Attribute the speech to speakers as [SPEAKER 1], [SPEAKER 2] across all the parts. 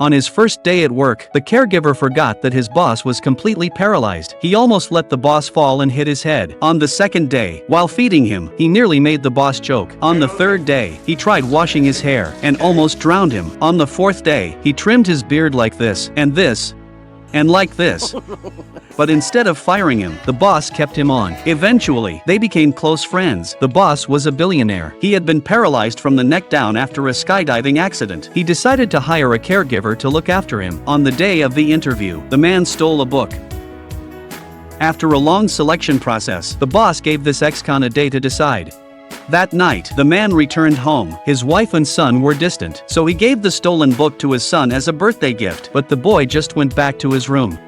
[SPEAKER 1] On his first day at work, the caregiver forgot that his boss was completely paralyzed. He almost let the boss fall and hit his head. On the second day, while feeding him, he nearly made the boss choke. On the third day, he tried washing his hair and almost drowned him. On the fourth day, he trimmed his beard like this, and like this. But instead of firing him, the boss kept him on. Eventually, they became close friends. The boss was a billionaire. He had been paralyzed from the neck down after a skydiving accident. He decided to hire a caregiver to look after him. On the day of the interview, the man stole a book. After a long selection process, the boss gave this ex-con a day to decide. That night, the man returned home. His wife and son were distant, so he gave the stolen book to his son as a birthday gift, but the boy just went back to his room.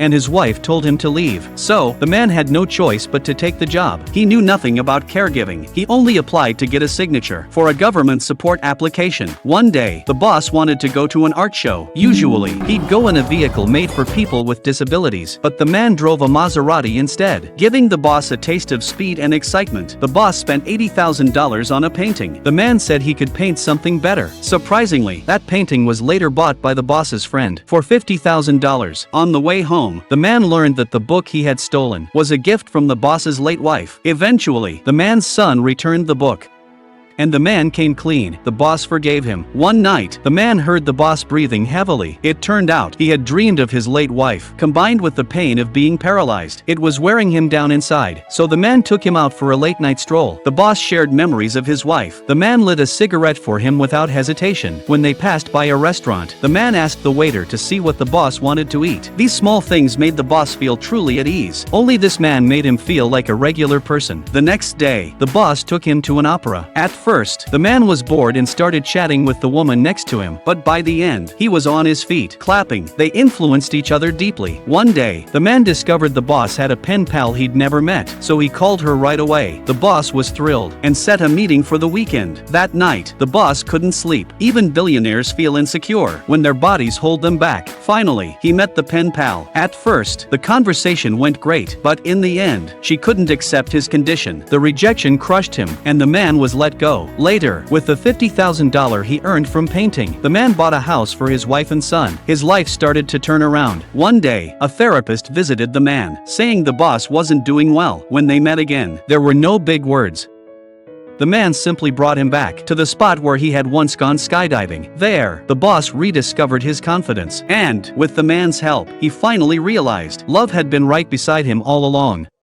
[SPEAKER 1] And his wife told him to leave. So, the man had no choice but to take the job. He knew nothing about caregiving. He only applied to get a signature for a government support application. One day, the boss wanted to go to an art show. Usually, he'd go in a vehicle made for people with disabilities, but the man drove a Maserati instead. Giving the boss a taste of speed and excitement, the boss spent $80,000 on a painting. The man said he could paint something better. Surprisingly, that painting was later bought by the boss's friend for $50,000. On the way home, the man learned that the book he had stolen was a gift from the boss's late wife. Eventually, the man's son returned the book. And the man came clean. The boss forgave him. One night, the man heard the boss breathing heavily. It turned out he had dreamed of his late wife, combined with the pain of being paralyzed. It was wearing him down inside. So the man took him out for a late-night stroll. The boss shared memories of his wife. The man lit a cigarette for him without hesitation. When they passed by a restaurant, the man asked the waiter to see what the boss wanted to eat. These small things made the boss feel truly at ease. Only this man made him feel like a regular person. The next day, the boss took him to an opera. At first, the man was bored and started chatting with the woman next to him, but by the end, he was on his feet, clapping. They influenced each other deeply. One day, the man discovered the boss had a pen pal he'd never met, so he called her right away. The boss was thrilled and set a meeting for the weekend. That night, the boss couldn't sleep. Even billionaires feel insecure when their bodies hold them back. Finally, he met the pen pal. At first, the conversation went great, but in the end, she couldn't accept his condition. The rejection crushed him, and the man was let go. Later, with the $50,000 he earned from painting, the man bought a house for his wife and son. His life started to turn around. One day, a therapist visited the man, saying the boss wasn't doing well. When they met again, there were no big words. The man simply brought him back to the spot where he had once gone skydiving. There, the boss rediscovered his confidence, and, with the man's help, he finally realized love had been right beside him all along.